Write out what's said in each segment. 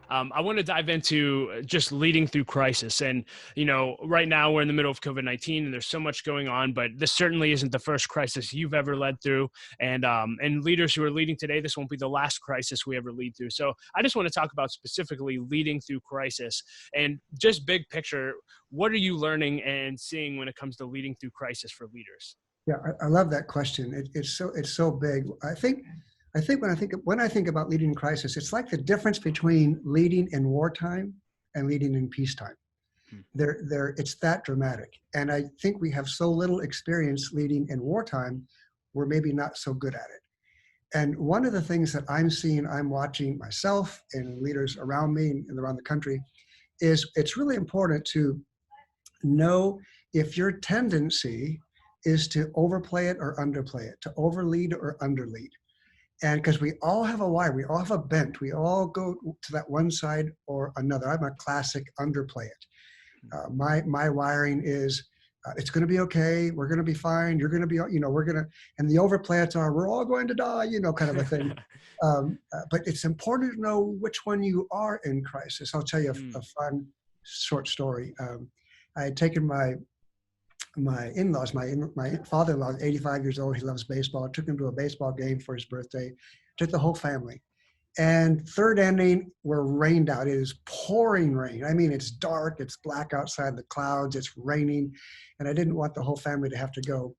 I want to dive into just leading through crisis. And, right now we're in the middle of COVID-19 and there's so much going on, but this certainly isn't the first crisis you've ever led through. And leaders who are leading today, this won't be the last crisis we ever lead through. So I just want to talk about specifically leading through crisis and just big picture. What are you learning and seeing when it comes to leading through crisis for leaders? Yeah, I love that question. It's so big. I think when I think about leading in crisis, it's like the difference between leading in wartime and leading in peacetime. Hmm. It's that dramatic. And I think we have so little experience leading in wartime, we're maybe not so good at it. And one of the things that I'm watching myself and leaders around me and around the country, is it's really important to know if your tendency is to overplay it or underplay it, to overlead or underlead. And because we all have a wire, we all have a bent, we all go to that one side or another. I'm a classic underplay it. My wiring is, it's going to be okay, we're going to be fine, you're going to be, we're going to, and the overplay it's we're all going to die, kind of a thing. But it's important to know which one you are in crisis. I'll tell you a fun short story. I had taken my in-laws, my father-in-law is 85 years old. He loves baseball. I took him to a baseball game for his birthday. Took the whole family. And third inning, we're rained out. It is pouring rain. I mean, it's dark. It's black outside, the clouds. It's raining. And I didn't want the whole family to have to go,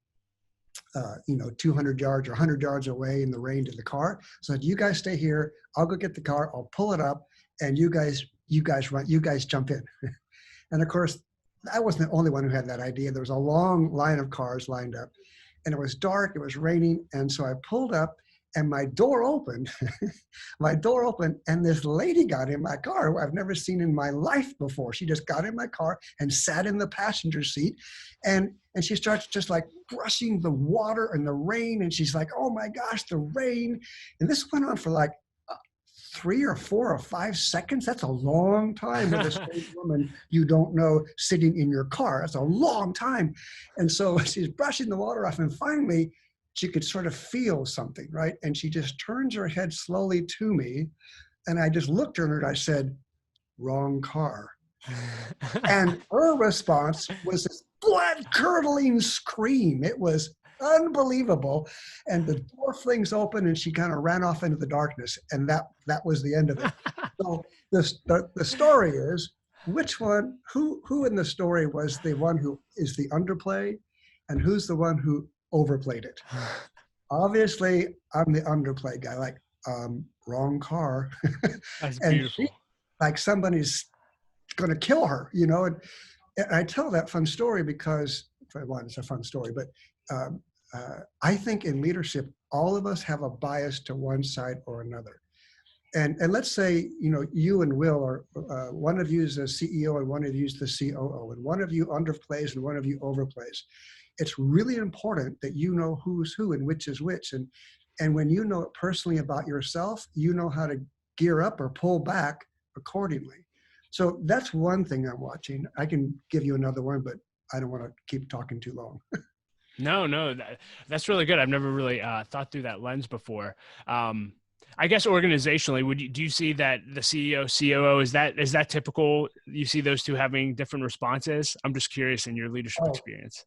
200 yards or 100 yards away in the rain to the car. So you guys stay here. I'll go get the car. I'll pull it up, and you guys run. You guys jump in. And of course, I wasn't the only one who had that idea. There was a long line of cars lined up, and it was dark, it was raining. And so I pulled up and my door opened, and this lady got in my car who I've never seen in my life before. She just got in my car and sat in the passenger seat, and she starts just like brushing the water and the rain. And she's like, oh my gosh, the rain. And this went on for like 3 or 4 or 5 seconds. That's a long time with a strange woman you don't know sitting in your car. That's a long time. And so she's brushing the water off, and finally she could sort of feel something, right? And she just turns her head slowly to me, and I just looked at her and I said, wrong car. And her response was this blood-curdling scream. It was unbelievable. And the door flings open and she kind of ran off into the darkness, and that was the end of it. So the story is, who in the story was the one who is the underplay, and who's the one who overplayed it? Obviously I'm the underplay guy, like wrong car. That's And beautiful. like somebody's going to kill her, and I tell that fun story because, for one, it's a fun story, but I think in leadership, all of us have a bias to one side or another. And let's say, you and Will are, one of you is a CEO and one of you is the COO, and one of you underplays and one of you overplays. It's really important that you know who's who and which is which. And when you know it personally about yourself, you know how to gear up or pull back accordingly. So that's one thing I'm watching. I can give you another one, but I don't want to keep talking too long. No, that's really good. I've never really thought through that lens before. I guess organizationally, do you see that the CEO, COO, is that typical? You see those two having different responses? I'm just curious in your leadership experience.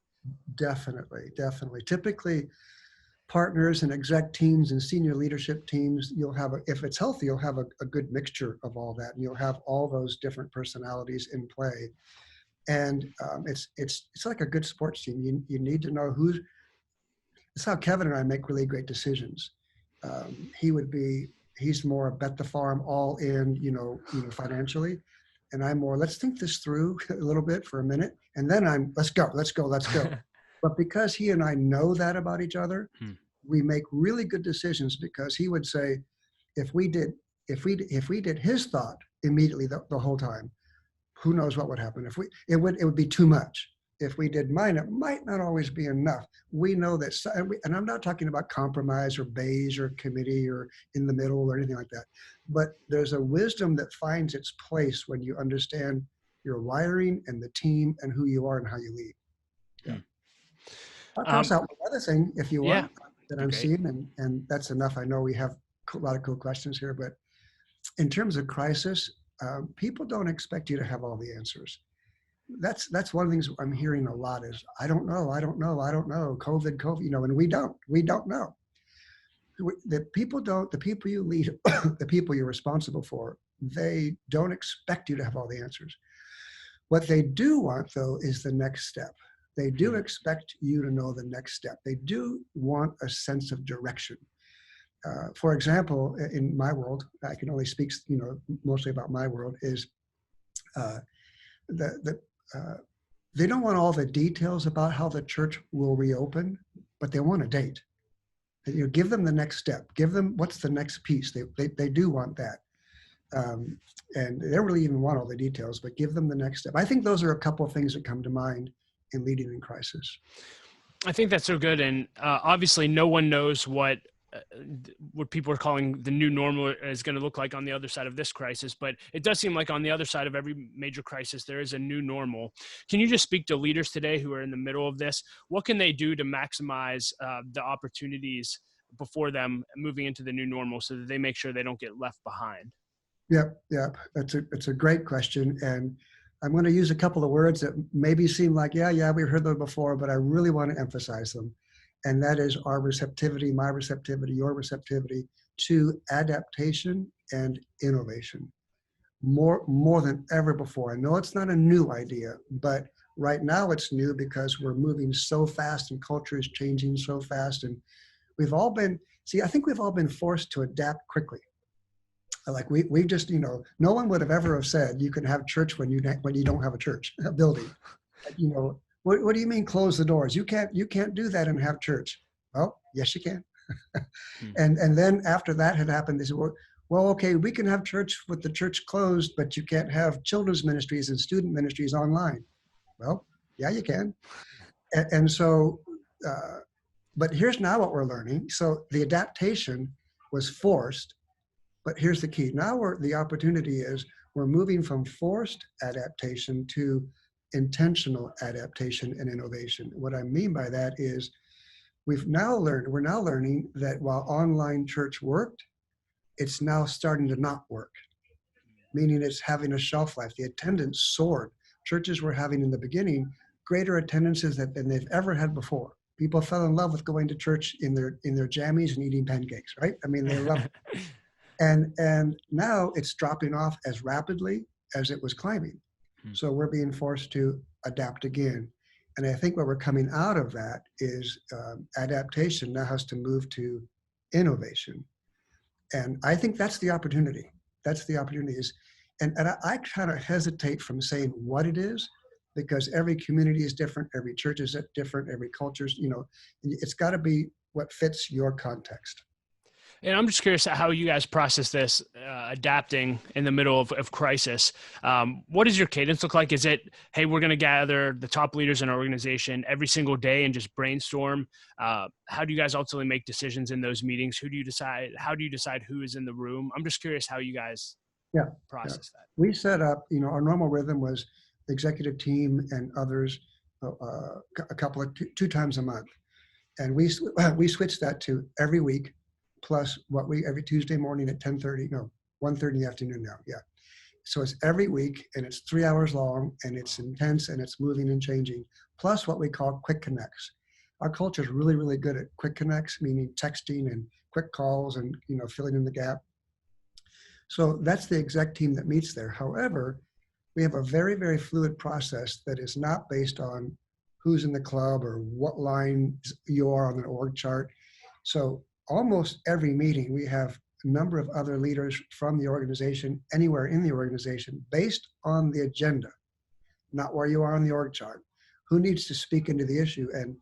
Definitely. Typically, partners and exec teams and senior leadership teams, you'll have, if it's healthy, you'll have a good mixture of all that, and you'll have all those different personalities in play. And it's like a good sports team. You need to know who's. It's how Kevin and I make really great decisions. He's more bet the farm all in, financially, and I'm more, let's think this through a little bit for a minute, and then let's go. But because he and I know that about each other, we make really good decisions, because he would say, if we did his thought immediately the whole time, who knows what would happen. It would be too much. If we did mine, it might not always be enough. We know that, and I'm not talking about compromise or beige or committee or in the middle or anything like that, but there's a wisdom that finds its place when you understand your wiring and the team and who you are and how you lead. Yeah. I'll toss out one other thing if you want, that I'm seeing, and that's enough. I know we have a lot of cool questions here, but in terms of crisis, People don't expect you to have all the answers. That's one of the things I'm hearing a lot is, I don't know, I don't know, I don't know, COVID, and we don't know. The people you lead, the people you're responsible for, they don't expect you to have all the answers. What they do want, though, is the next step. They do expect you to know the next step. They do want a sense of direction. For example, in my world, I can only speak, mostly about my world, is uh, they don't want all the details about how the church will reopen, but they want a date. Give them the next step. Give them what's the next piece. They do want that. And they don't really even want all the details, but give them the next step. I think those are a couple of things that come to mind in leading in crisis. I think that's so good. And obviously no one knows what people are calling the new normal is going to look like on the other side of this crisis, but it does seem like on the other side of every major crisis, there is a new normal. Can you just speak to leaders today who are in the middle of this? What can they do to maximize the opportunities before them moving into the new normal so that they make sure they don't get left behind? Yep. It's a great question. And I'm going to use a couple of words that maybe seem like, yeah, we've heard them before, but I really want to emphasize them. And that is our receptivity, my receptivity, your receptivity to adaptation and innovation. More than ever before. I know it's not a new idea, but right now it's new because we're moving so fast and culture is changing so fast. And I think we've all been forced to adapt quickly. Like we just, no one would have ever have said you can have church when you don't have a church, a building. What do you mean close the doors? You can't do that and have church. Well, yes, you can. And then after that had happened, they said, well, okay, we can have church with the church closed, but you can't have children's ministries and student ministries online. Well, yeah, you can. And so, but here's now what we're learning. So the adaptation was forced, but here's the key. Now the opportunity is we're moving from forced adaptation to intentional adaptation and innovation. What I mean by that is we're now learning that while online church worked, it's now starting to not work, meaning it's having a shelf life. The attendance soared. Churches were having in the beginning greater attendances than they've ever had before. People fell in love with going to church in their jammies and eating pancakes, right? I mean, they love it. And now it's dropping off as rapidly as it was climbing. So we're being forced to adapt again. And I think what we're coming out of that is adaptation now has to move to innovation. And I think that's the opportunity. That's the opportunity is, and I kind of hesitate from saying what it is, because every community is different, every church is different, every culture's, it's got to be what fits your context. And I'm just curious how you guys process this, adapting in the middle of crisis. What does your cadence look like? Is it, hey, we're going to gather the top leaders in our organization every single day and just brainstorm? How do you guys ultimately make decisions in those meetings? How do you decide who is in the room? I'm just curious how you guys process that. We set up, our normal rhythm was the executive team and others two times a month. And we switched that to every week, plus every Tuesday morning at 1:30 in the afternoon now. Yeah. So it's every week and it's 3 hours long and it's intense and it's moving and changing, plus what we call quick connects. Our culture is really, really good at quick connects, meaning texting and quick calls and, filling in the gap. So that's the exec team that meets there. However, we have a very, very fluid process that is not based on who's in the club or what line you are on an org chart. So almost every meeting, we have a number of other leaders from the organization, anywhere in the organization, based on the agenda, not where you are on the org chart. Who needs to speak into the issue? And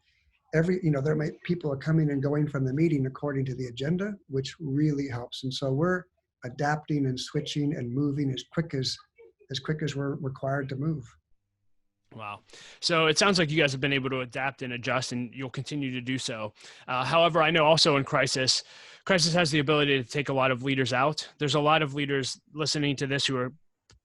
people are coming and going from the meeting according to the agenda, which really helps. And so we're adapting and switching and moving as quick as we're required to move. Wow. So it sounds like you guys have been able to adapt and adjust, and you'll continue to do so. However, I know also in crisis has the ability to take a lot of leaders out. There's a lot of leaders listening to this who are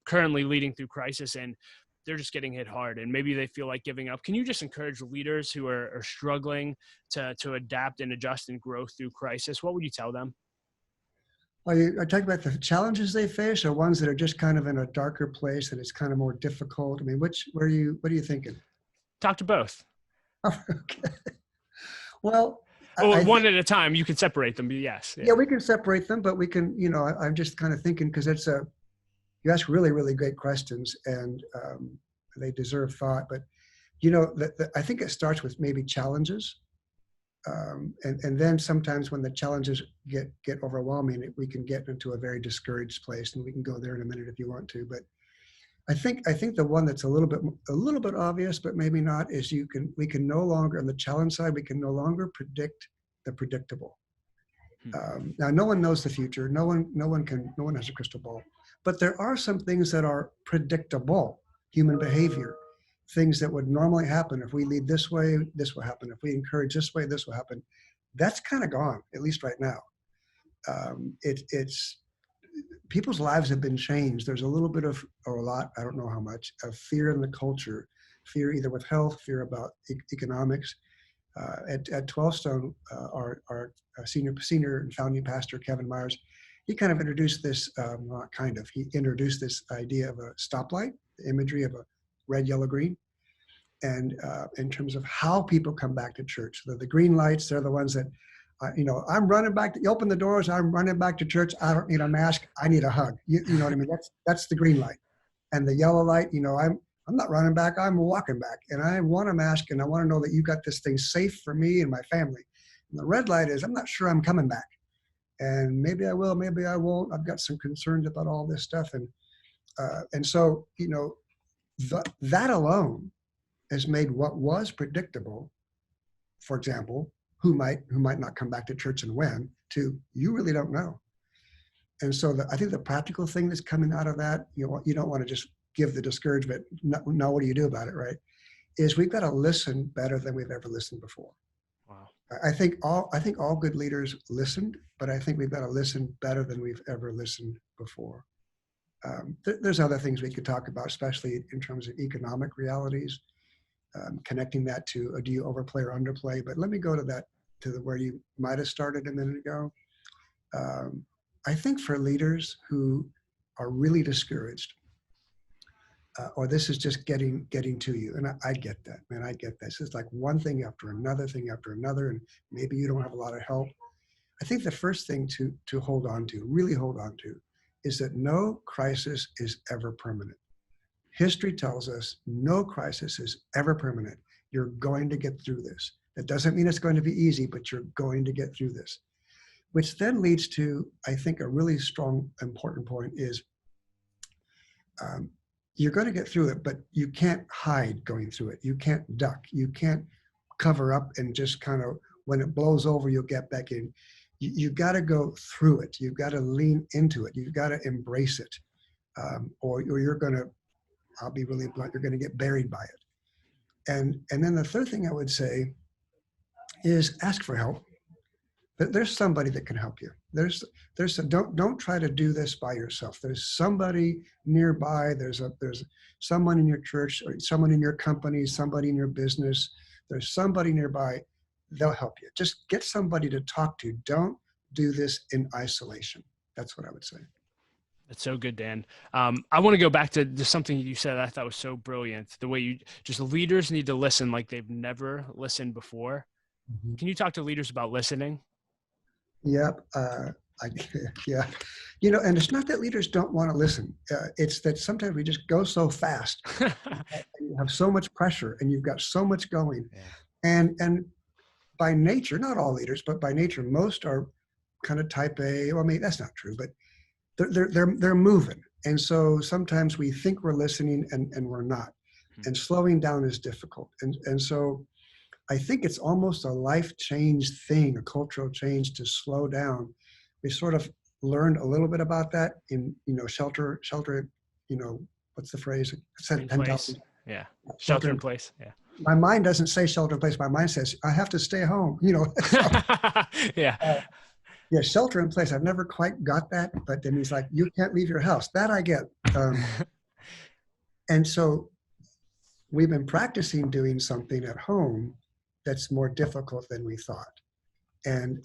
currently leading through crisis, and they're just getting hit hard, and maybe they feel like giving up. Can you just encourage leaders who are struggling to adapt and adjust and grow through crisis? What would you tell them? Are you talking about the challenges they face, or ones that are just kind of in a darker place and it's kind of more difficult? I mean, what are you thinking? Talk to both. Okay. Well, Or I one think, at a time. You can separate them. But yes. yeah, Yeah. we can separate them, but we can, I'm just kind of thinking because you ask really, really great questions, and they deserve thought. But, I think it starts with maybe challenges. And then sometimes when the challenges get overwhelming, we can get into a very discouraged place, and we can go there in a minute if you want to. But I think the one that's a little bit obvious, but maybe not, is we can no longer, on the challenge side, we can no longer predict the predictable. Hmm. Now, no one knows the future. No one has a crystal ball, but there are some things that are predictable. Human behavior, things that would normally happen. If we lead this way, this will happen. If we encourage this way, this will happen. That's kind of gone, at least right now. It's people's lives have been changed. There's a little bit of, or a lot, I don't know how much, of fear in the culture. Fear either with health, fear about economics. At 12 Stone, our senior and founding pastor, Kevin Myers, he kind of introduced this, not kind of, he introduced this idea of a stoplight, the imagery of a red, yellow, green. And in terms of how people come back to church. The green lights, they're the ones that, I'm running back, you open the doors, I'm running back to church. I don't need a mask. I need a hug. You know what I mean? That's the green light. And the yellow light, I'm not running back, I'm walking back. And I want a mask, and I want to know that you got this thing safe for me and my family. And the red light is, I'm not sure I'm coming back. And maybe I will, maybe I won't. I've got some concerns about all this stuff. And so, that alone has made what was predictable, for example, who might not come back to church and when, to you really don't know. And so I think the practical thing that's coming out of that, you don't want to just give the discouragement, now what do you do about it, right? Is we've got to listen better than we've ever listened before. Wow. I think all good leaders listened, but I think we've got to listen better than we've ever listened before. There's other things we could talk about, especially in terms of economic realities, connecting that to do you overplay or underplay. But let me go to where you might have started a minute ago. I think for leaders who are really discouraged, or this is just getting to you, and I get that, man. I get this. It's like one thing after another thing after another, and maybe you don't have a lot of help. I think the first thing to hold on to, really hold on to, is that no crisis is ever permanent. History tells us no crisis is ever permanent. You're going to get through this. That doesn't mean it's going to be easy, but you're going to get through this. Which then leads to, I think, a really strong, important point is you're going to get through it, but you can't hide going through it. You can't duck. You can't cover up and just kind of, when it blows over, you'll get back in. You've got to go through it. You've got to lean into it. You've got to embrace it. Or you're going to, I'll be really blunt, you're going to get buried by it. And then the third thing I would say is ask for help. There's somebody that can help you. Don't try to do this by yourself. There's somebody nearby. There's someone in your church, or someone in your company, somebody in your business. There's somebody nearby. They'll help you. Just get somebody to talk to. Don't do this in isolation. That's what I would say. That's so good, Dan. I want to go back to just something you said I thought was so brilliant. The way leaders need to listen like they've never listened before. Mm-hmm. Can you talk to leaders about listening? Yep. Yeah. And it's not that leaders don't want to listen. It's that sometimes we just go so fast. And you have so much pressure and you've got so much going. Yeah. And by nature, not all leaders, but by nature, most are kind of type A. Well, I mean, that's not true, but they're moving. And so sometimes we think we're listening and we're not. And slowing down is difficult. And so I think it's almost a life change thing, a cultural change to slow down. We sort of learned a little bit about that in, shelter, what's the phrase? In place. Yeah. Shelter in place. Yeah. My mind doesn't say shelter in place. My mind says, I have to stay home, Yeah. Yeah, shelter in place. I've never quite got that, but then he's like, you can't leave your house. That I get. And so we've been practicing doing something at home that's more difficult than we thought. And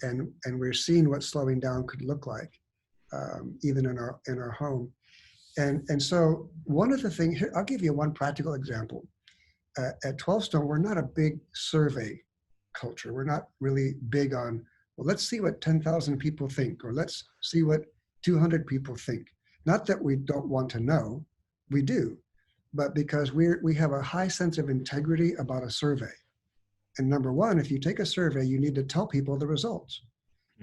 we're seeing what slowing down could look like. even in our home. And so one of the things here, I'll give you one practical example. At 12 Stone, we're not a big survey culture. We're not really big on, well, let's see what 10,000 people think, or let's see what 200 people think. Not that we don't want to know, we do, but because we have a high sense of integrity about a survey. And number one, if you take a survey, you need to tell people the results.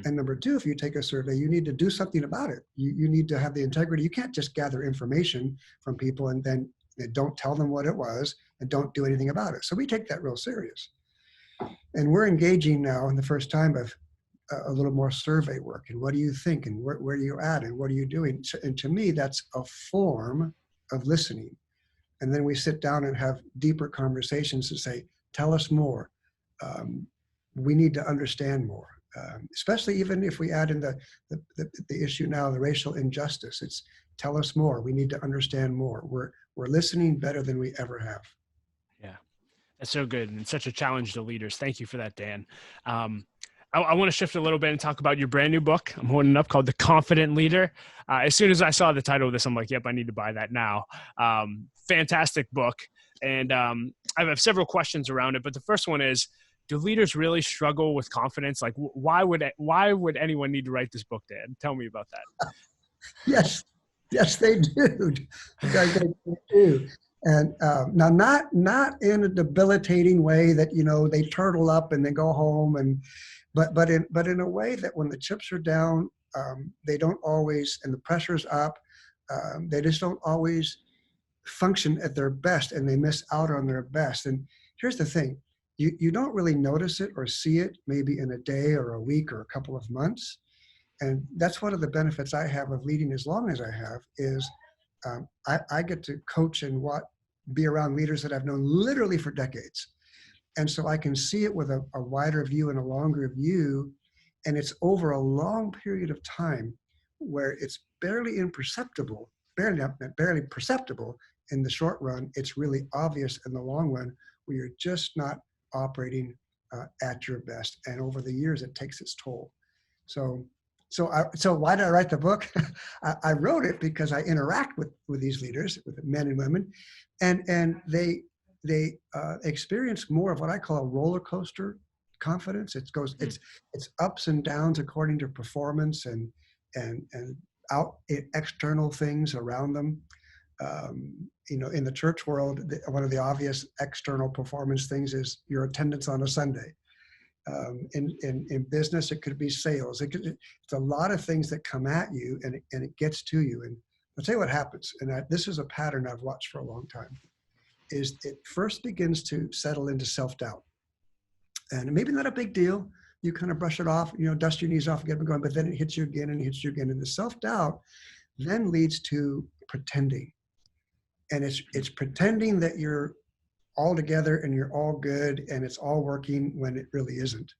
And number two, if you take a survey, you need to do something about it. You need to have the integrity. You can't just gather information from people and then don't tell them what it was and don't do anything about it. So we take that real serious. And we're engaging now in the first time of a little more survey work. And what do you think? And where are you at? And what are you doing? And to me, that's a form of listening. And then we sit down and have deeper conversations to say, tell us more. We need to understand more. Especially even if we add in the issue now, the racial injustice. It's tell us more. We need to understand more. We're listening better than we ever have. Yeah, that's so good, and such a challenge to leaders. Thank you for that, Dan. I want to shift a little bit and talk about your brand new book I'm holding up called The Confident Leader. As soon as I saw the title of this, I'm like, yep, I need to buy that now. Fantastic book. And I have several questions around it, but the first one is, do leaders really struggle with confidence? Like, why would anyone need to write this book, Dan? Tell me about that. Yes, they do. They do. And now, not in a debilitating way that they turtle up and they go home, but in a way that when the chips are down, they don't always, and the pressure's up, they just don't always function at their best, and they miss out on their best. And here's the thing. You don't really notice it or see it maybe in a day or a week or a couple of months. And that's one of the benefits I have of leading as long as I have is I get to coach and be around leaders that I've known literally for decades. And so I can see it with a wider view and a longer view. And it's over a long period of time where it's barely perceptible in the short run. It's really obvious in the long run where you're just not operating at your best, and over the years it takes its toll. So why did I write the book? I wrote it because I interact with these leaders, with men and women, and they experience more of what I call a roller coaster confidence. It's ups and downs according to performance and external things around them. In the church world, one of the obvious external performance things is your attendance on a Sunday. In business, it could be sales. It's a lot of things that come at you, and it gets to you. And I'll tell you what happens, and this is a pattern I've watched for a long time, is it first begins to settle into self-doubt. And maybe not a big deal. You kind of brush it off, dust your knees off and get them going, but then it hits you again and it hits you again. And the self-doubt then leads to pretending. And it's pretending that you're all together and you're all good and it's all working when it really isn't.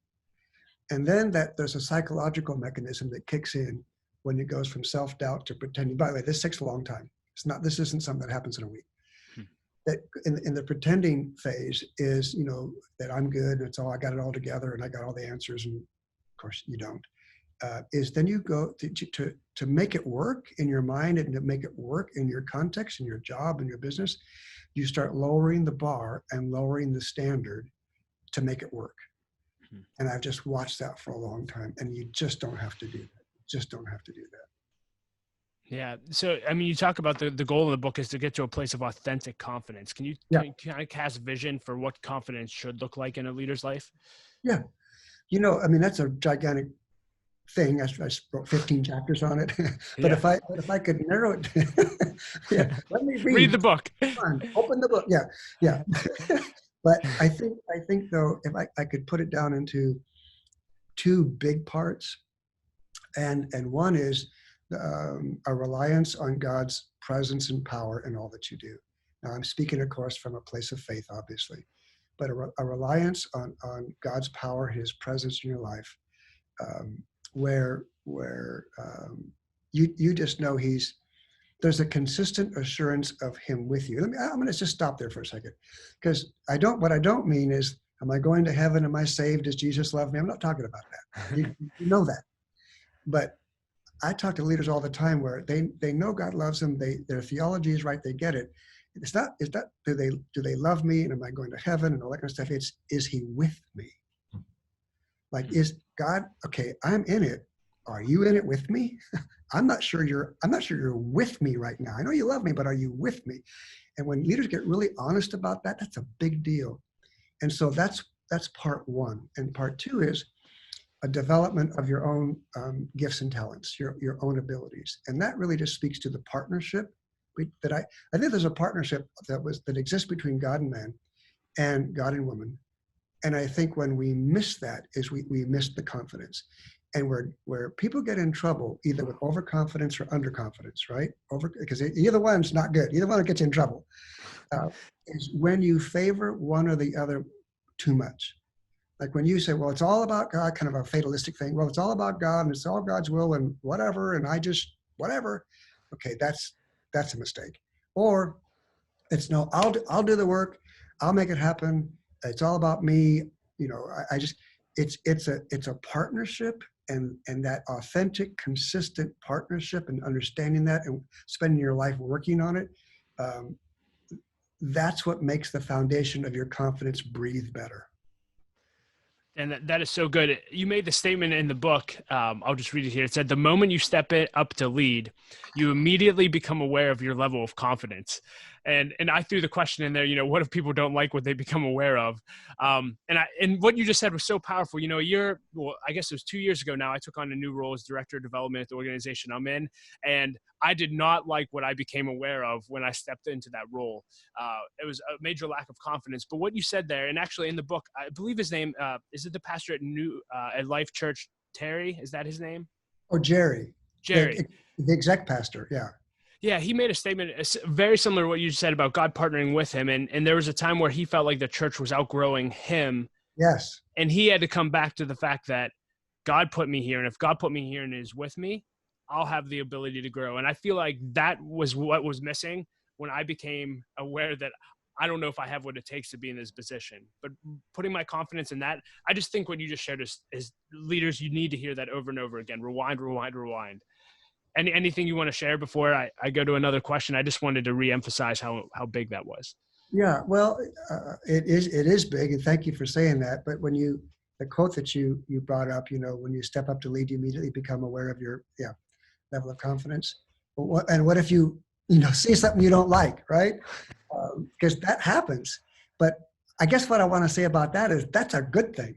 And then there's a psychological mechanism that kicks in when it goes from self-doubt to pretending. By the way, this takes a long time. This isn't something that happens in a week. That in the pretending phase is, that I'm good and I got it all together and I got all the answers, and of course you don't. Is then you go to make it work in your mind and to make it work in your context, in your job, in your business, you start lowering the bar and lowering the standard to make it work. And I've just watched that for a long time, and you just don't have to do that. Just don't have to do that. Yeah. So, you talk about the goal of the book is to get to a place of authentic confidence. Can you kind of cast vision for what confidence should look like in a leader's life? Yeah. That's a gigantic thing. I wrote 15 chapters on it. But if I could narrow it, let me read the book. Open the book. Yeah. But I think though, if I could put it down into two big parts, and one is a reliance on God's presence and power in all that you do. Now, I'm speaking, of course, from a place of faith, obviously, but a reliance on God's power, His presence in your life, where you just know there's a consistent assurance of Him with you. I'm going to just stop there for a second, because what I don't mean is, am I going to heaven? Am I saved? Does Jesus love me? I'm not talking about that. You know that. But I talk to leaders all the time where they know God loves them. Their theology is right. They get it. It's not do they love me and am I going to heaven and all that kind of stuff. It's, is he with me? Like, is God, okay, I'm in it. Are you in it with me? I'm not sure you're with me right now. I know you love me, but are you with me? And when leaders get really honest about that, that's a big deal. And so that's part one. And part two is a development of your own gifts and talents, your own abilities. And that really just speaks to the partnership that I think there's a partnership that exists between God and man and God and woman. And I think when we miss that is we miss the confidence. And where people get in trouble, either with overconfidence or underconfidence, right? Because either one's not good. Either one gets you in trouble. Is when you favor one or the other too much. Like when you say, well, it's all about God, kind of a fatalistic thing. Well, it's all about God and it's all God's will and whatever, and I just, whatever. Okay, that's a mistake. Or it's no, I'll do the work. I'll make it happen. It's all about me. You know, I just, it's a partnership, and that authentic, consistent partnership and understanding that and spending your life working on it. That's what makes the foundation of your confidence breathe better. And that is so good. You made the statement in the book. I'll just read it here. It said, the moment you step up to lead, you immediately become aware of your level of confidence. And I threw the question in there, you know, what if people don't like what they become aware of? And what you just said was so powerful. You know, I guess it was 2 years ago now, I took on a new role as director of development at the organization I'm in. And I did not like what I became aware of when I stepped into that role. It was a major lack of confidence. But what you said there, and actually in the book, I believe his name, is it the pastor at Life Church, Terry? Is that his name? Oh, Jerry. Jerry. The exec pastor, yeah. Yeah, he made a statement very similar to what you said about God partnering with him. And there was a time where he felt like the church was outgrowing him. Yes. And he had to come back to the fact that God put me here. And if God put me here and is with me, I'll have the ability to grow. And I feel like that was what was missing when I became aware that I don't know if I have what it takes to be in this position. But putting my confidence in that, I just think what you just shared is leaders, you need to hear that over and over again. Rewind, rewind, rewind. Anything you want to share before I go to another question? I just wanted to reemphasize how big that was. Yeah, well, it is big, and thank you for saying that. But when the quote that you brought up, you know, when you step up to lead, you immediately become aware of your level of confidence. And what if you see something you don't like, right? Because that happens. But I guess what I want to say about that is that's a good thing.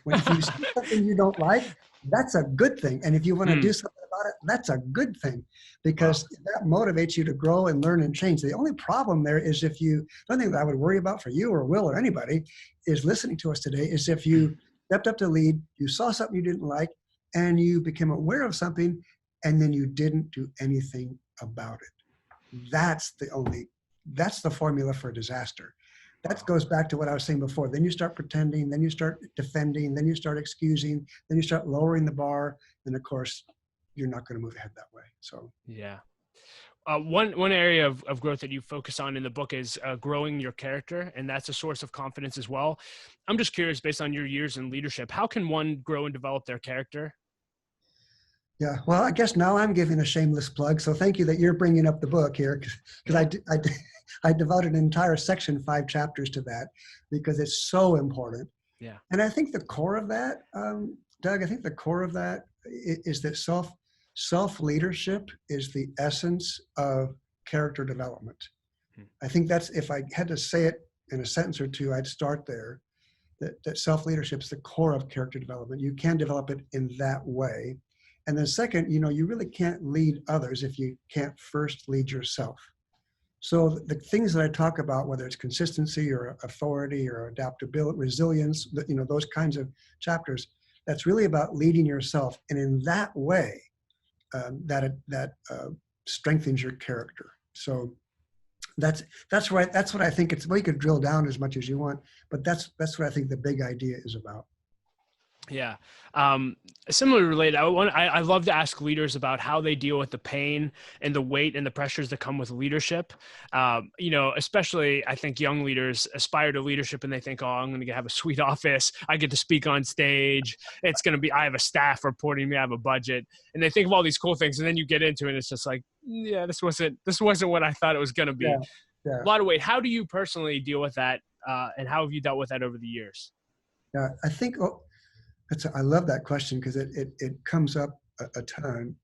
When you see something you don't like, that's a good thing. And if you want to do something about it, that's a good thing, because that motivates you to grow and learn and change. The only problem there is the only thing that I would worry about for you or Will or anybody is listening to us today is if you stepped up to lead, you saw something you didn't like, and you became aware of something, and then you didn't do anything about it. That's the formula for disaster. That goes back to what I was saying before. Then you start pretending, then you start defending, then you start excusing, then you start lowering the bar. And of course, you're not going to move ahead that way. So, yeah. One area of growth that you focus on in the book is growing your character, and that's a source of confidence as well. I'm just curious, based on your years in leadership, how can one grow and develop their character? Yeah, well, I guess now I'm giving a shameless plug. So thank you that you're bringing up the book here, because I devoted an entire section, 5 chapters to that, because it's so important. Yeah. And I think the core of that, Doug, is that self-leadership is the essence of character development. I think that's, if I had to say it in a sentence or two, I'd start there, that self-leadership is the core of character development. You can develop it in that way. And then second, you really can't lead others if you can't first lead yourself. So the things that I talk about, whether it's consistency or authority or adaptability, resilience, those kinds of chapters, that's really about leading yourself. And in that way, that strengthens your character. So that's right. That's what I think it's, well, you could drill down as much as you want, but that's what I think the big idea is about. Yeah. Um, Similarly related, I love to ask leaders about how they deal with the pain and the weight and the pressures that come with leadership. Especially I think young leaders aspire to leadership and they think, oh, I'm going to have a sweet office. I get to speak on stage. I have a staff reporting me. I have a budget, and they think of all these cool things. And then you get into it and it's just like, yeah, this wasn't what I thought it was going to be. Yeah, yeah, A lot of weight. How do you personally deal with that? And how have you dealt with that over the years? yeah. I think I love that question because it comes up a ton.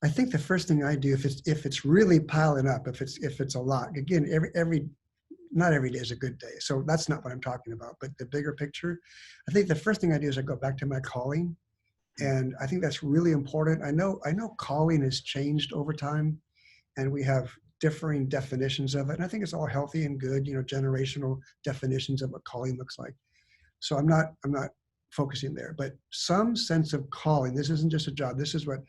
I think the first thing I do if it's really piling up, if it's a lot, again, every not every day is a good day. So that's not what I'm talking about. But the bigger picture, I think the first thing I do is I go back to my calling. And I think that's really important. I know calling has changed over time and we have differing definitions of it. And I think it's all healthy and good, generational definitions of what calling looks like. So I'm not focusing there, but some sense of calling. This isn't just a job. This is what,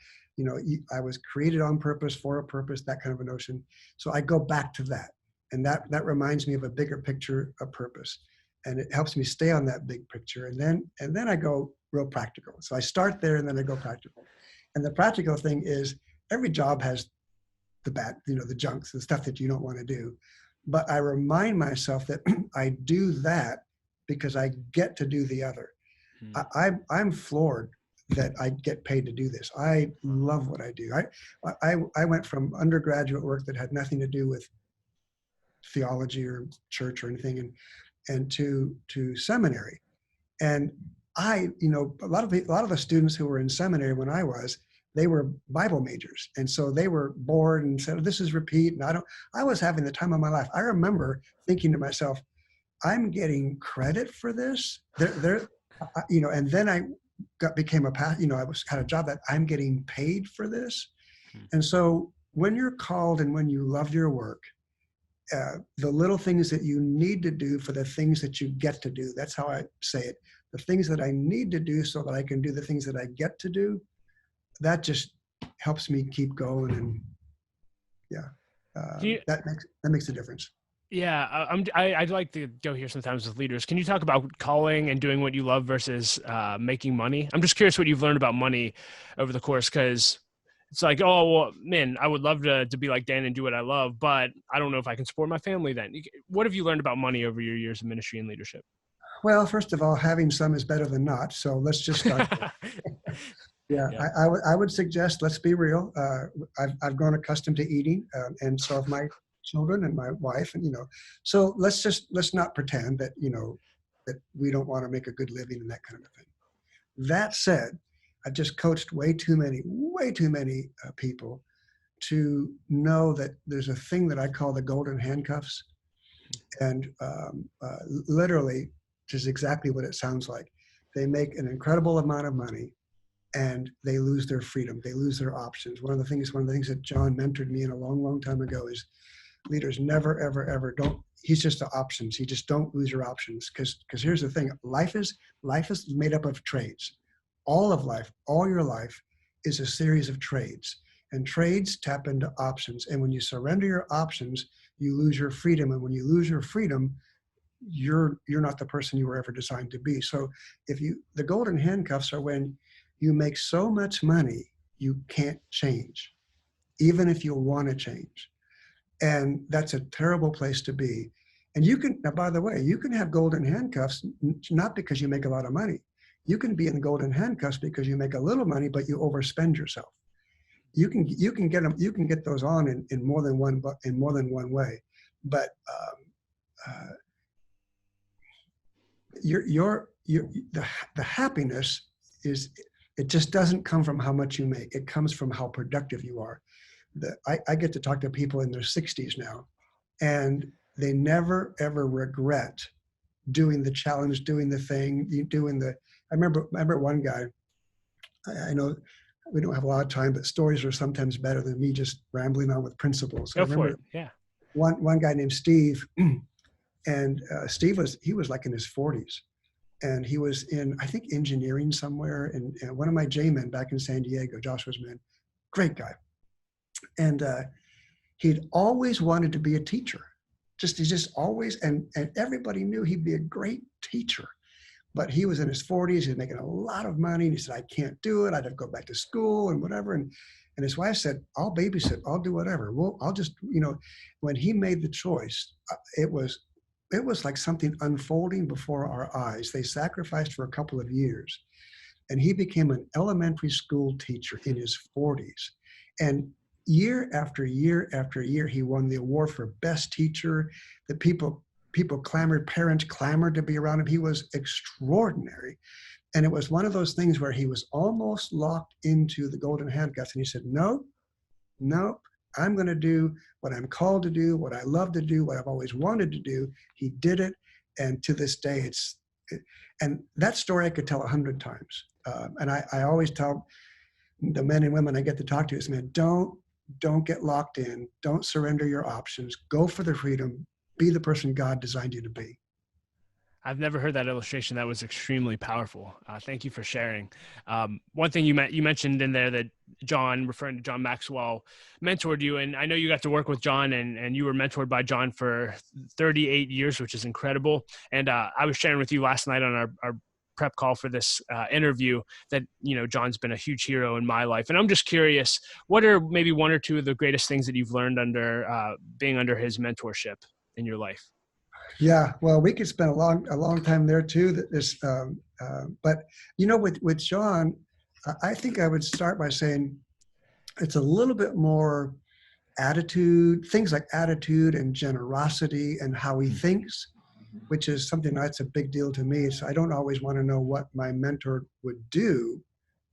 I was created on purpose, for a purpose, that kind of a notion. So I go back to that. And that reminds me of a bigger picture of purpose. And it helps me stay on that big picture. And then I go real practical. So I start there and then I go practical. And the practical thing is every job has the bad, the junks, the stuff that you don't want to do. But I remind myself that I do that because I get to do the other. I'm floored that I get paid to do this. I love what I do. I went from undergraduate work that had nothing to do with theology or church or anything, and to seminary. And a lot of the students who were in seminary when they were Bible majors. And so they were bored and said, this is repeat. And I was having the time of my life. I remember thinking to myself, I'm getting credit for this. And then I became had a job that I'm getting paid for this. And so when you're called and when you love your work, the little things that you need to do for the things that you get to do, that's how I say it. The things that I need to do so that I can do the things that I get to do, that just helps me keep going. And that makes a difference. Yeah, I'd like to go here sometimes with leaders. Can you talk about calling and doing what you love versus making money? I'm just curious what you've learned about money over the course, because it's like, oh, well, man, I would love to be like Dan and do what I love, but I don't know if I can support my family then. What have you learned about money over your years of ministry and leadership? Well, first of all, having some is better than not. So let's just start there. Yeah, Yeah. I would suggest, let's be real. I've grown accustomed to eating, and so have my children and my wife, and so let's not pretend that that we don't want to make a good living and that kind of a thing. That said, I've just coached way too many people to know that there's a thing that I call the golden handcuffs, and literally, just exactly what it sounds like. They make an incredible amount of money and they lose their freedom. They lose their options. One of the things that John mentored me in a long, long time ago is leaders never, ever, ever don't. He's just the options. You just don't lose your options. Because here's the thing. Life is made up of trades. All of life, all your life is a series of trades. And trades tap into options. And when you surrender your options, you lose your freedom. And when you lose your freedom, you're not the person you were ever designed to be. So the golden handcuffs are when you make so much money, you can't change, even if you want to change. And that's a terrible place to be. And now, by the way, you can have golden handcuffs, not because you make a lot of money. You can be in golden handcuffs because you make a little money, but you overspend yourself. You can get them. You can get those on in more than one way. But the happiness it just doesn't come from how much you make. It comes from how productive you are. I get to talk to people in their 60s now, and they never ever regret doing the challenge, doing the thing, I remember one guy. I know we don't have a lot of time, but stories are sometimes better than me just rambling on with principles. Go for it. Yeah. One guy named Steve, and Steve was like in his 40s. And he was in, I think, engineering somewhere. And one of my J-men back in San Diego, Joshua's men, great guy. And he'd always wanted to be a teacher. He just always, and everybody knew he'd be a great teacher. but he was in his 40s. He's making a lot of money. And he said, I can't do it. I'd have to go back to school and whatever. And his wife said, I'll babysit. I'll do whatever. Well, I'll just, when he made the choice, it was like something unfolding before our eyes. They sacrificed for a couple of years, and he became an elementary school teacher in his 40s. And year after year after year, he won the award for best teacher. The people clamored, parents clamored to be around him. He was extraordinary. And it was one of those things where he was almost locked into the golden handcuffs. And he said, no, I'm going to do what I'm called to do, what I love to do, what I've always wanted to do. He did it. And to this day, and that story I could tell 100 times. And I always tell the men and women I get to talk to is, man, don't get locked in. Don't surrender your options. Go for the freedom. Be the person God designed you to be. I've never heard that illustration. That was extremely powerful. Thank you for sharing. One thing you mentioned in there that John, referring to John Maxwell, mentored you. And I know you got to work with John and you were mentored by John for 38 years, which is incredible. And I was sharing with you last night on our prep call for this interview that, John's been a huge hero in my life. And I'm just curious, what are maybe one or two of the greatest things that you've learned under being under his mentorship in your life? Yeah, well, we could spend a long time there too. But with John, I think I would start by saying it's a little bit more attitude, things like attitude and generosity and how he thinks, which is something that's a big deal to me. So I don't always want to know what my mentor would do,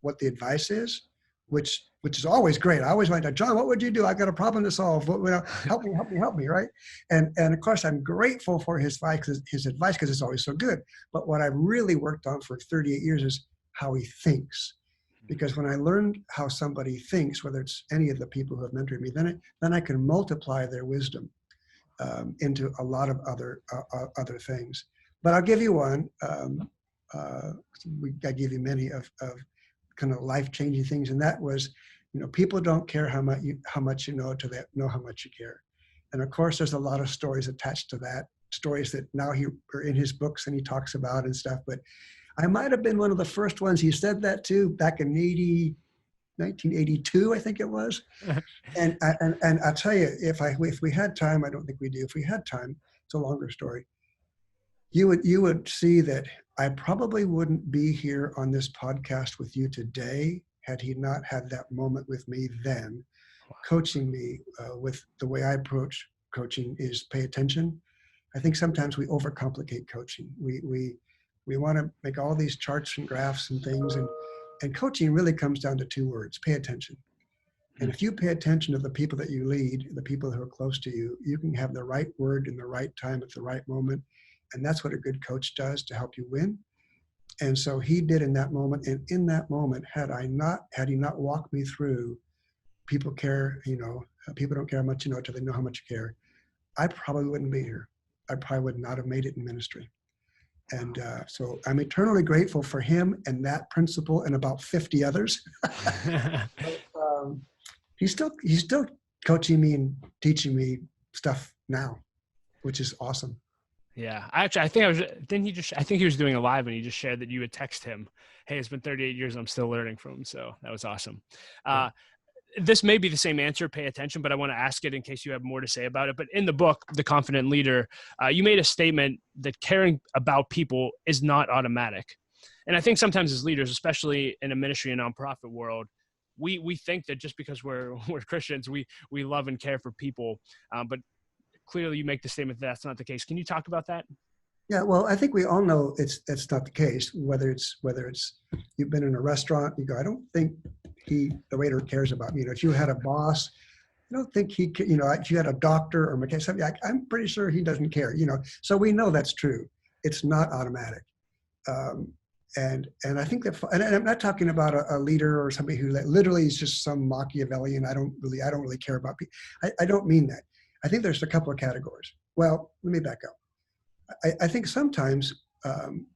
what the advice is, which is always great. I always want to, John, what would you do? I've got a problem to solve. Help me, right? And of course, I'm grateful for his advice because it's always so good. But what I've really worked on for 38 years is how he thinks. Because when I learned how somebody thinks, whether it's any of the people who have mentored me, then I can multiply their wisdom into a lot of other things. But I'll give you one. I give you many of kind of life-changing things, and that was, people don't care how much you know till they know how much you care. And of course, there's a lot of stories attached to that, stories that now are in his books and he talks about and stuff. But I might have been one of the first ones he said that to back in 1982, I think it was. and I'll tell you, if we had time, I don't think we do. If we had time, it's a longer story. You would see that I probably wouldn't be here on this podcast with you today had he not had that moment with me then, coaching me with the way I approach coaching is pay attention. I think sometimes we overcomplicate coaching. We want to make all these charts and graphs and things, and coaching really comes down to two words: pay attention. And if you pay attention to the people that you lead, the people who are close to you, you can have the right word in the right time at the right moment. And that's what a good coach does to help you win. And so he did in that moment. And in that moment, had he not walked me through, people care, people don't care how much you know till they know how much you care, I probably wouldn't be here. I probably would not have made it in ministry. And so I'm eternally grateful for him and that principle and about 50 others. He's still coaching me and teaching me stuff now, which is awesome. Yeah, I think he was doing a live and he just shared that you would text him, hey, it's been 38 years. I'm still learning from him. So that was awesome. This may be the same answer, pay attention, but I want to ask it in case you have more to say about it. But in the book, The Confident Leader, you made a statement that caring about people is not automatic. And I think sometimes as leaders, especially in a ministry and nonprofit world, we think that just because we're Christians, we love and care for people. But clearly you make the statement that that's not the case. Can you talk about that? Yeah, well, I think we all know it's not the case. Whether it's you've been in a restaurant, you go, I don't think the waiter cares about me. If you had a boss, I don't think if you had a doctor or mechanic, something, I'm pretty sure he doesn't care. So we know that's true. It's not automatic. And I think that, and I'm not talking about a leader or somebody who literally is just some Machiavellian. I don't really care about people. I don't mean that. I think there's a couple of categories. Well, let me back up. I think sometimes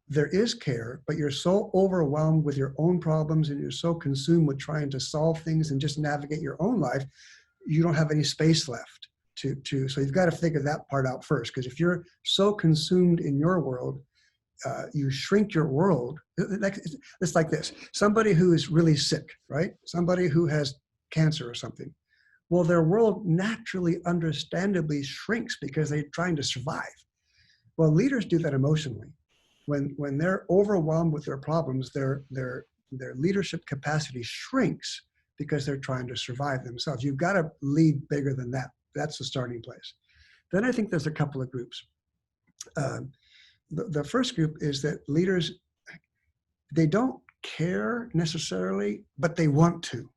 there is care, but you're so overwhelmed with your own problems and you're so consumed with trying to solve things and just navigate your own life, you don't have any space left so you've got to figure that part out first. Because if you're so consumed in your world, you shrink your world. It's like this: somebody who is really sick, right? Somebody who has cancer or something. Well, their world naturally, understandably shrinks because they're trying to survive. Well, leaders do that emotionally. When they're overwhelmed with their problems, their leadership capacity shrinks because they're trying to survive themselves. You've got to lead bigger than that. That's the starting place. Then I think there's a couple of groups. The first group is that leaders, they don't care necessarily, but they want to.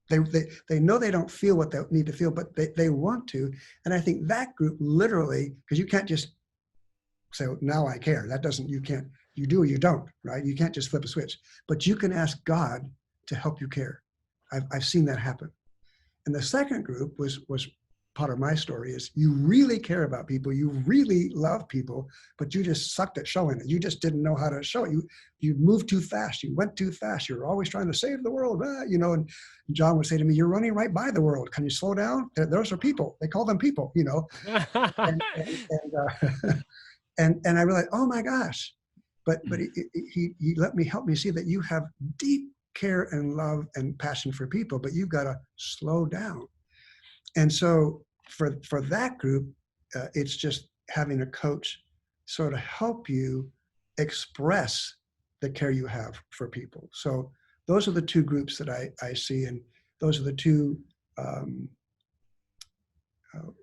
They know they don't feel what they need to feel, but they want to. And I think that group literally, because you can't just say, now I care. That doesn't, you can't, you do or you don't, right? You can't just flip a switch, but you can ask God to help you care. I've seen that happen. And the second group was part of my story is you really care about people, you really love people, but you just sucked at showing it. You just didn't know how to show it. You moved too fast, you went too fast, you're always trying to save the world, and John would say to me, you're running right by the world. Can you slow down? Those are people. They call them people, and, and I realized, oh my gosh, but he let me help me see that you have deep care and love and passion for people, but you've got to slow down. And so for that group, it's just having a coach sort of help you express the care you have for people. So those are the two groups that I see, and those are the two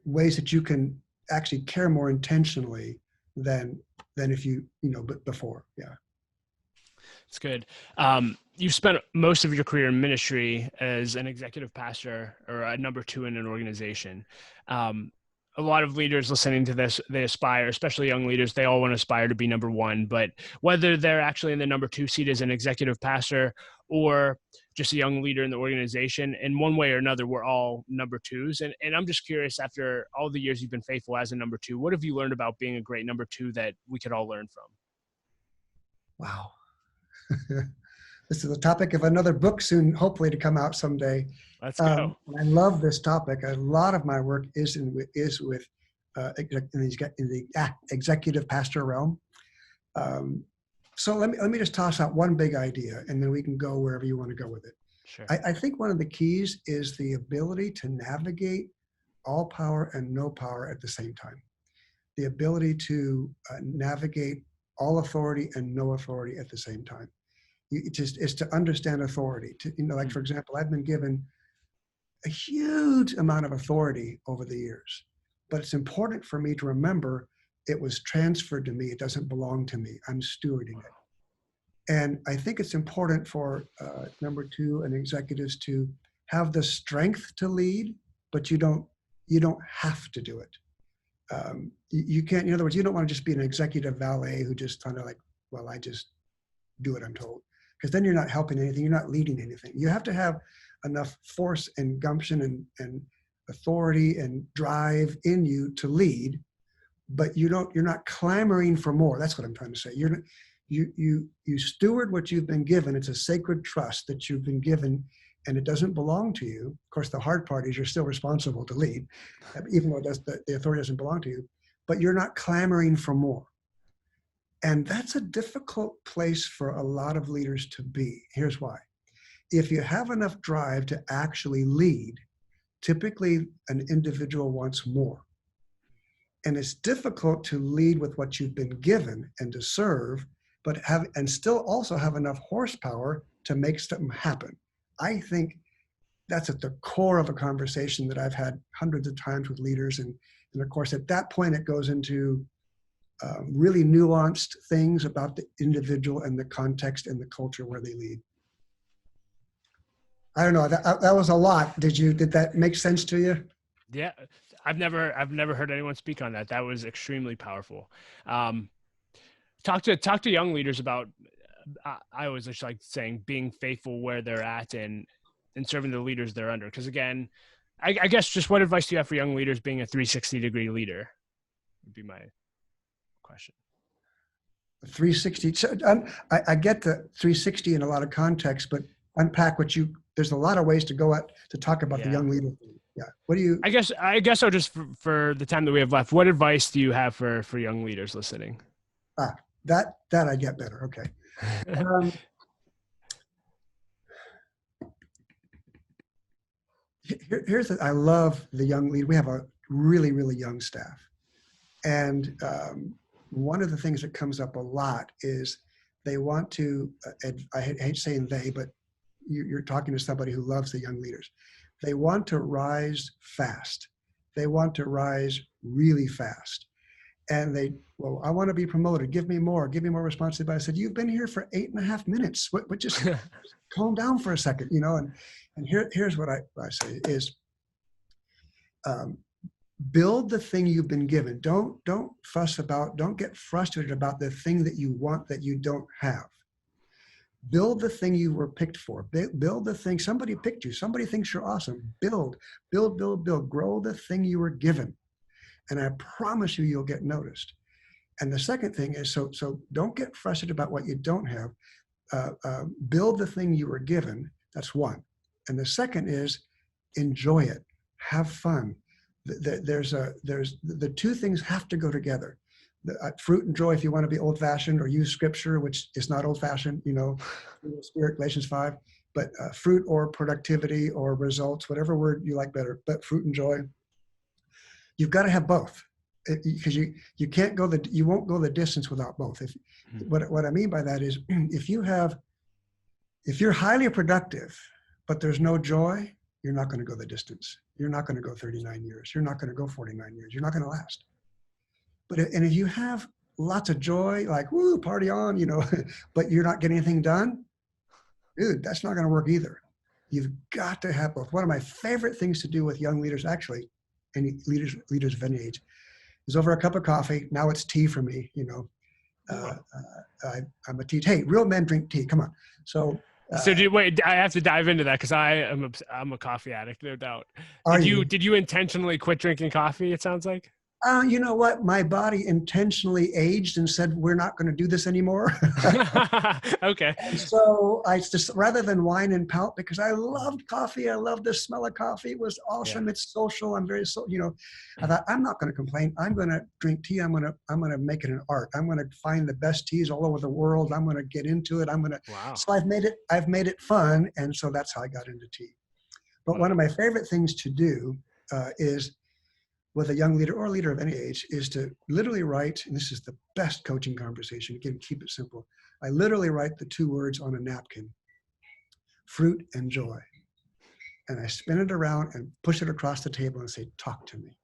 ways that you can actually care more intentionally than if but before. Yeah. It's good. You've spent most of your career in ministry as an executive pastor or a number two in an organization. A lot of leaders listening to this, they aspire, especially young leaders, they all want to aspire to be number one, but whether they're actually in the number two seat as an executive pastor or just a young leader in the organization, in one way or another, we're all number twos. And I'm just curious, after all the years you've been faithful as a number two, what have you learned about being a great number two that we could all learn from? Wow. This is the topic of another book soon, hopefully to come out someday. Let's go. I love this topic. A lot of my work is with in the executive pastor realm. So let me just toss out one big idea, and then we can go wherever you want to go with it. Sure. I think one of the keys is the ability to navigate all power and no power at the same time. The ability to navigate all authority and no authority at the same time. It's to understand authority. Like for example, I've been given a huge amount of authority over the years, but it's important for me to remember it was transferred to me. It doesn't belong to me. I'm stewarding it. And I think it's important for number two and executives to have the strength to lead, but you don't have to do it. You can't, in other words, you don't want to just be an executive valet who just kind of like, well, I just do what I'm told. Because then you're not helping anything, you're not leading anything. You have to have enough force and gumption and authority and drive in you to lead, but you're not clamoring for more. That's what I'm trying to say. You steward what you've been given. It's a sacred trust that you've been given, and it doesn't belong to you. Of course, the hard part is you're still responsible to lead, even though the authority doesn't belong to you, but you're not clamoring for more. And that's a difficult place for a lot of leaders to be. Here's why. If you have enough drive to actually lead, typically an individual wants more. And it's difficult to lead with what you've been given and to serve, but still also have enough horsepower to make something happen. I think that's at the core of a conversation that I've had hundreds of times with leaders. And of course, at that point, it goes into really nuanced things about the individual and the context and the culture where they lead. I don't know, that was a lot. Did that make sense to you? Yeah, I've never heard anyone speak on that. That was extremely powerful. Talk to young leaders about, I always just like saying being faithful where they're at and serving the leaders they're under. Because again, I guess just what advice do you have for young leaders being a 360-degree leader would be my question. 360. So I get the 360 in a lot of contexts, but unpack there's a lot of ways to go at to talk about the young leader. Yeah. What do you? I guess I'll just for the time that we have left, what advice do you have for young leaders listening? that I get better. Okay. Um, here's I love the young lead. We have a really, really young staff. And one of the things that comes up a lot is they want to, I hate saying they, but you're talking to somebody who loves the young leaders. They want to rise fast. They want to rise really fast. And well, I want to be promoted. Give me more responsibility. I said, you've been here for 8.5 minutes. What just calm down for a second, and here's what I say is, build the thing you've been given. Don't fuss about, don't get frustrated about the thing that you want that you don't have. Build the thing you were picked for. Build the thing, somebody picked you. Somebody thinks you're awesome. Build. Grow the thing you were given. And I promise you'll get noticed. And the second thing is, so don't get frustrated about what you don't have. Build the thing you were given. That's one. And the second is, enjoy it. Have fun. There's the two things have to go together. Fruit and joy, if you want to be old-fashioned or use scripture, which is not old-fashioned, Spirit, Galatians 5, but fruit or productivity or results, whatever word you like better, but fruit and joy, you've got to have both, because you won't go the distance without both. What I mean by that is, if you're highly productive, but there's no joy, you're not going to go the distance. You're not going to go 39 years. You're not going to go 49 years. You're not going to last. And if you have lots of joy, like, woo, party on, but you're not getting anything done, dude, that's not going to work either. You've got to have both. One of my favorite things to do with young leaders, actually, any leaders of any age, is over a cup of coffee. Now it's tea for me, I'm a tea. Hey, real men drink tea. Come on. So wait, I have to dive into that, because I'm a coffee addict, no doubt. Did you intentionally quit drinking coffee, it sounds like? You know what? My body intentionally aged and said, we're not going to do this anymore. Okay. And so I just, rather than whine and pout, because I loved coffee. I loved the smell of coffee. It was awesome. Yeah. It's social. I'm very, I thought, I'm not going to complain. I'm going to drink tea. I'm going to make it an art. I'm going to find the best teas all over the world. I'm going to get into it. Wow. So I've made it fun. And so that's how I got into tea. But one of my favorite things to do is, with a young leader or a leader of any age, is to literally write, and this is the best coaching conversation, again, keep it simple. I literally write the two words on a napkin, fruit and joy. And I spin it around and push it across the table and say, talk to me.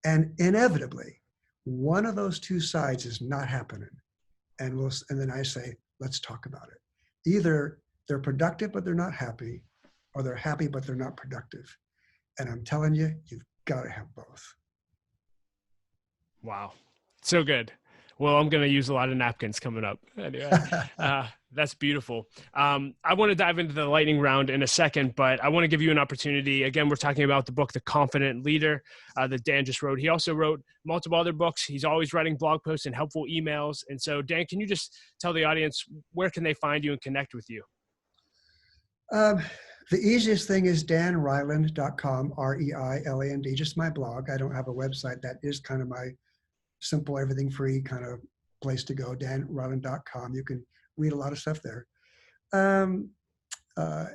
And inevitably, one of those two sides is not happening. And then I say, let's talk about it. Either they're productive, but they're not happy, or they're happy, but they're not productive. And I'm telling you, you've got to have both. Wow. So good. Well, I'm going to use a lot of napkins coming up. Anyway, that's beautiful. I want to dive into the lightning round in a second, but I want to give you an opportunity. Again, we're talking about the book, The Confident Leader, that Dan just wrote. He also wrote multiple other books. He's always writing blog posts and helpful emails. And so, Dan, can you just tell the audience, where can they find you and connect with you? The easiest thing is danreiland.com, REILAND, just my blog. I don't have a website. That is kind of my simple, everything free kind of place to go, danreiland.com. You can read a lot of stuff there.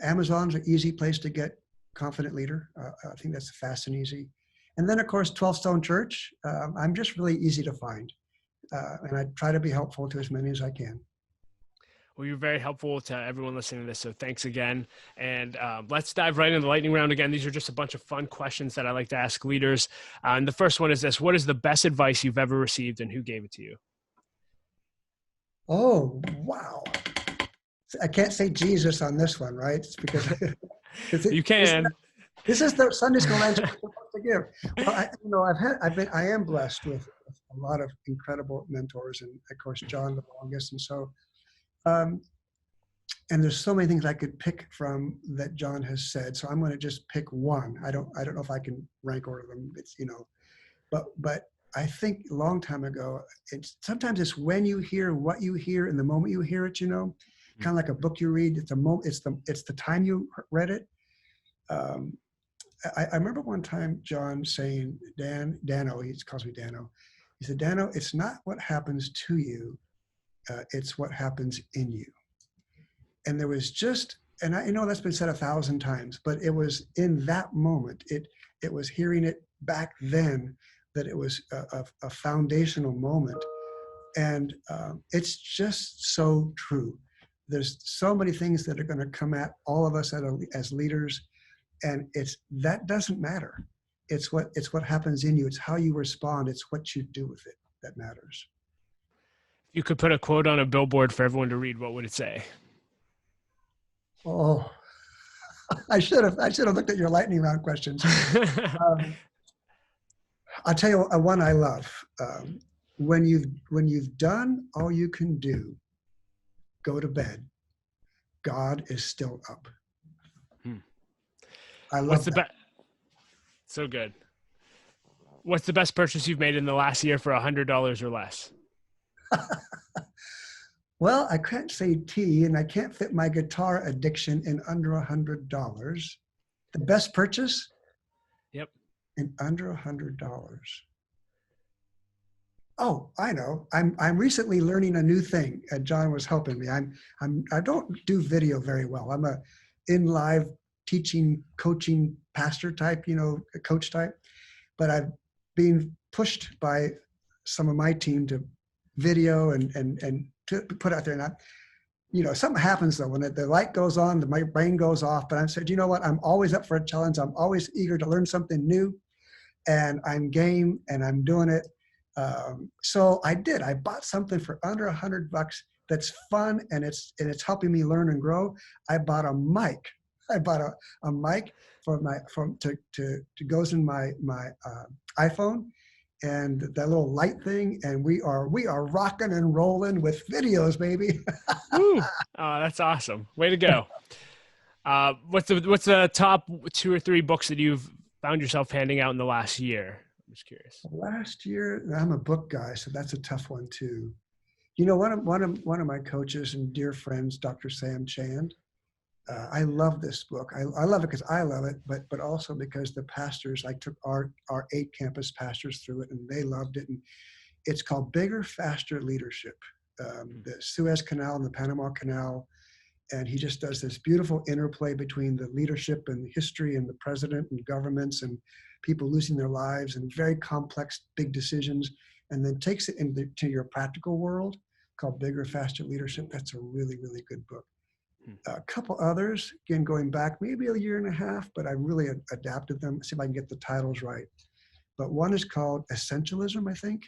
Amazon's an easy place to get Confident Leader. I think that's fast and easy. And then, of course, 12 Stone Church. I'm just really easy to find. And I try to be helpful to as many as I can. Well, you're very helpful to everyone listening to this, so thanks again. And let's dive right into the lightning round again. These are just a bunch of fun questions that I like to ask leaders. And the first one is this: what is the best advice you've ever received, and who gave it to you? Oh, wow. I can't say Jesus on this one, right? It's because you can. This is the Sunday school answer I'm supposed to give. Well, I am blessed with a lot of incredible mentors, and of course, John the longest, and so. And there's so many things I could pick from that John has said. So I'm going to just pick one. I don't know if I can rank order them. It's, but I think a long time ago, sometimes it's when you hear what you hear in the moment you hear it, kind of like a book you read. It's the time you read it. I remember one time John saying, Dano, he calls me Dano. He said, Dano, it's not what happens to you, It's what happens in you. And there was just, and I know that's been said 1,000 times, but it was in that moment, it was hearing it back then, that it was a foundational moment. And it's just so true. There's so many things that are going to come at all of us as leaders, and that doesn't matter. It's what happens in you. It's how you respond. It's what you do with it that matters. If you could put a quote on a billboard for everyone to read, what would it say? Oh, I should have looked at your lightning round questions. I'll tell you one I love. When you've done all you can do, go to bed. God is still up. I love that. So good. What's the best purchase you've made in the last year for $100 or less? Well, I can't say tea, and I can't fit my guitar addiction in under $100. The best purchase? Yep. In under $100. Oh, I know. I'm recently learning a new thing. John was helping me. I don't do video very well. I'm a in live teaching, coaching, pastor type, coach type. But I've been pushed by some of my team to video and to put out there. And something happens though when the light goes on, my brain goes off. But I said, you know what? I'm always up for a challenge. I'm always eager to learn something new, and I'm game, and I'm doing it. So I did. I bought something for under $100 that's fun, and it's helping me learn and grow. I bought a mic. I bought a mic to goes in my iPhone, and that little light thing, and we are rocking and rolling with videos, baby. Ooh, oh, that's awesome! Way to go. What's the top 2 or 3 books that you've found yourself handing out in the last year? I'm just curious. Last year, I'm a book guy, so that's a tough one too. One of my coaches and dear friends, Dr. Sam Chand. I love this book. I love it because I love it, but also because the pastors, I took our 8 campus pastors through it, and they loved it. And it's called Bigger, Faster Leadership. The Suez Canal and the Panama Canal. And he just does this beautiful interplay between the leadership and history and the president and governments and people losing their lives and very complex, big decisions, and then takes it into your practical world, called Bigger, Faster Leadership. That's a really, really good book. A couple others, again, going back maybe a year and a half, but I really adapted them. See if I can get the titles right. But one is called Essentialism, I think.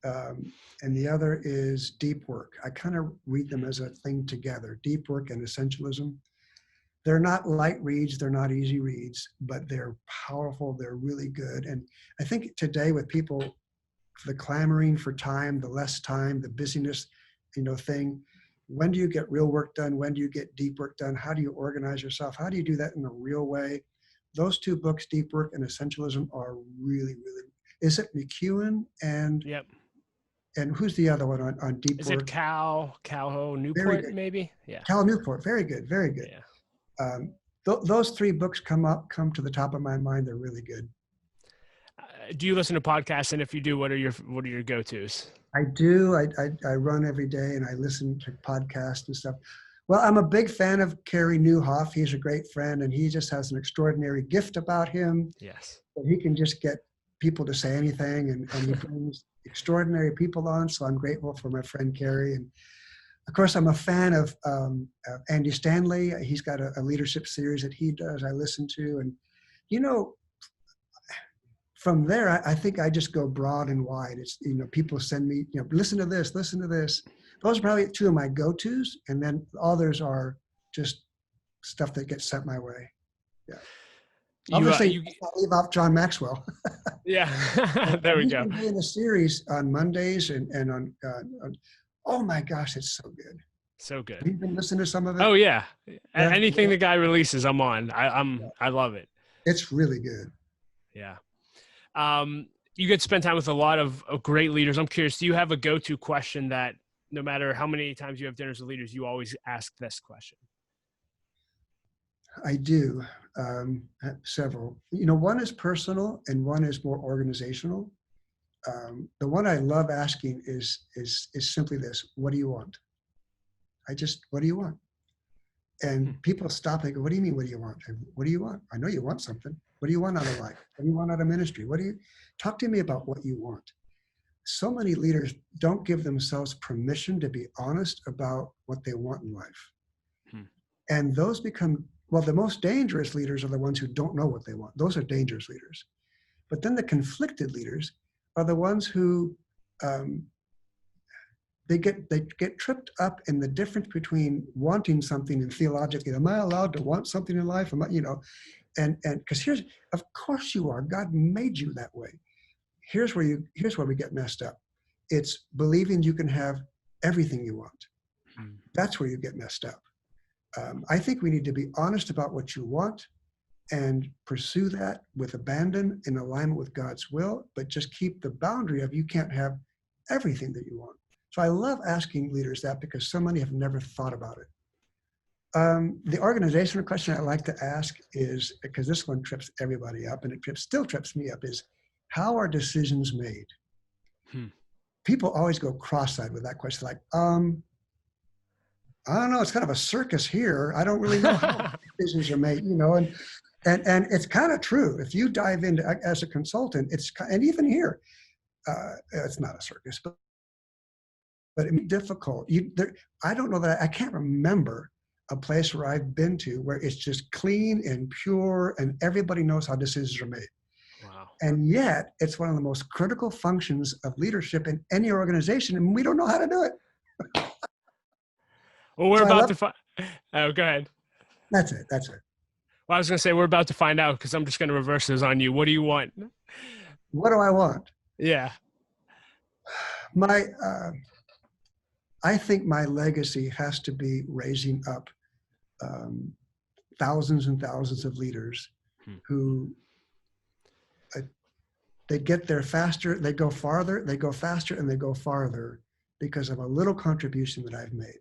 And the other is Deep Work. I kind of read them as a thing together, Deep Work and Essentialism. They're not light reads, they're not easy reads, but they're powerful, they're really good. And I think today with people, the clamoring for time, the less time, the busyness, thing, when do you get real work done? When do you get deep work done? How do you organize yourself? How do you do that in a real way? Those 2 books, Deep Work and Essentialism, are really, really, is it McEwen and Yep. And who's the other one on Deep Is Work? It Cal Newport, maybe? Yeah. Cal Newport. Very good. Very good. Yeah. Those 3 books come to the top of my mind. They're really good. Do you listen to podcasts? And if you do, what are your go-tos? I do. I run every day, and I listen to podcasts and stuff. Well, I'm a big fan of Carey Nieuwhof. He's a great friend, and he just has an extraordinary gift about him. Yes. He can just get people to say anything, and he brings extraordinary people on. So I'm grateful for my friend Carey. And of course, I'm a fan of Andy Stanley. He's got a leadership series that he does. I listen to, and from there, I think I just go broad and wide. It's people send me listen to this. Those are probably 2 of my go-tos, and then others are just stuff that gets sent my way. Yeah. Obviously, I'll leave off John Maxwell. Yeah, there we go. He's been doing a series on Mondays and on, oh my gosh, it's so good. So good. Have you been listening to some of it? Oh yeah. Anything the guy releases, I'm on. I love it. It's really good. Yeah. You get to spend time with a lot of great leaders. I'm curious, do you have a go-to question that no matter how many times you have dinners with leaders, you always ask this question? I do. Several. One is personal and one is more organizational. The one I love asking is simply this: what do you want? What do you want? And people stop and go, what do you mean, what do you want? And what do you want? I know you want something. What do you want out of life? What do you want out of ministry? Talk to me about what you want. So many leaders don't give themselves permission to be honest about what they want in life. And those become, well, the most dangerous leaders are the ones who don't know what they want. Those are dangerous leaders. But then the conflicted leaders are the ones who they get tripped up in the difference between wanting something and theologically. Am I allowed to want something in life? Am I, and because of course you are. God made you that way. Here's where we get messed up. It's believing you can have everything you want. That's where you get messed up. I think we need to be honest about what you want and pursue that with abandon in alignment with God's will, but just keep the boundary of you can't have everything that you want. So I love asking leaders that because so many have never thought about it. The organizational question I like to ask is, because this one trips everybody up and it still trips me up, is how are decisions made? People always go cross-eyed with that question, like, I don't know, it's kind of a circus here. I don't really know how decisions are made, and it's kind of true. If you dive into as a consultant, and even here, it's not a circus, but it's difficult. I don't know that I can't remember a place where I've been to where it's just clean and pure and everybody knows how decisions are made. Wow. And yet it's one of the most critical functions of leadership in any organization, and we don't know how to do it. Well, we're about to find. Oh, go ahead. That's it. Well, I was going to say we're about to find out because I'm just going to reverse this on you. What do you want? What do I want? Yeah. I think my legacy has to be raising up thousands and thousands of leaders who they get there faster, they go farther, they go faster, and they go farther because of a little contribution that I've made.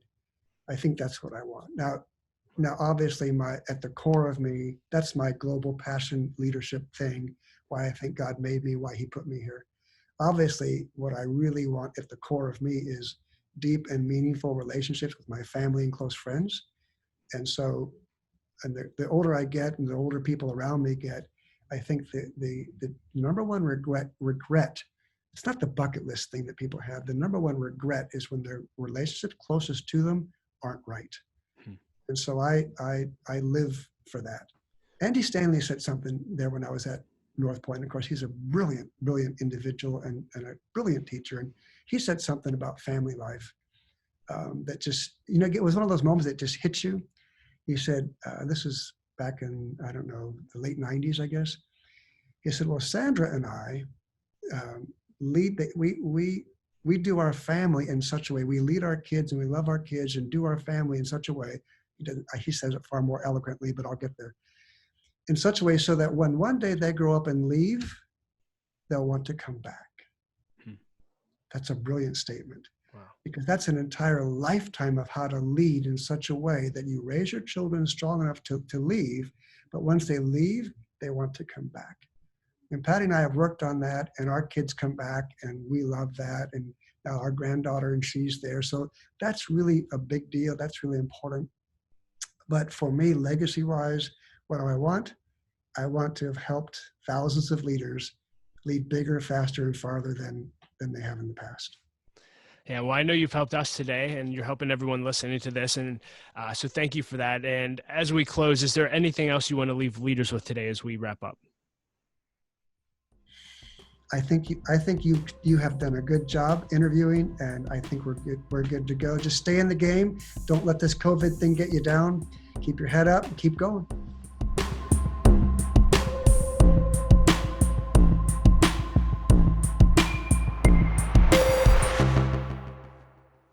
I think that's what I want. Now, obviously, at the core of me, that's my global passion leadership thing, why I think God made me, why he put me here. Obviously, what I really want at the core of me is deep and meaningful relationships with my family and close friends. And so, and the older I get and the older people around me get, I think the number one regret, it's not the bucket list thing that people have. The number one regret is when their relationships closest to them aren't right. And so I live for that. Andy Stanley said something there when I was at North Point. Of course, he's a brilliant, brilliant individual and a brilliant teacher. And he said something about family life that just, it was one of those moments that just hits you. He said, this is back in, I don't know, the late 90s, I guess. He said, well, Sandra and I we do our family in such a way. We lead our kids and we love our kids and do our family in such a way. He says it far more eloquently, but I'll get there. In such a way so that when one day they grow up and leave, they'll want to come back. That's a brilliant statement. Wow. Because that's an entire lifetime of how to lead in such a way that you raise your children strong enough to leave, but once they leave, they want to come back. And Patty and I have worked on that, and our kids come back, and we love that. And now our granddaughter, and she's there. So that's really a big deal. That's really important. But for me, legacy-wise, what do I want? I want to have helped thousands of leaders lead bigger, faster, and farther than they have in the past. Yeah, well, I know you've helped us today, and you're helping everyone listening to this. And so thank you for that. And as we close, is there anything else you want to leave leaders with today as we wrap up? I think you have done a good job interviewing, and I think we're good to go. Just stay in the game. Don't let this COVID thing get you down. Keep your head up and keep going.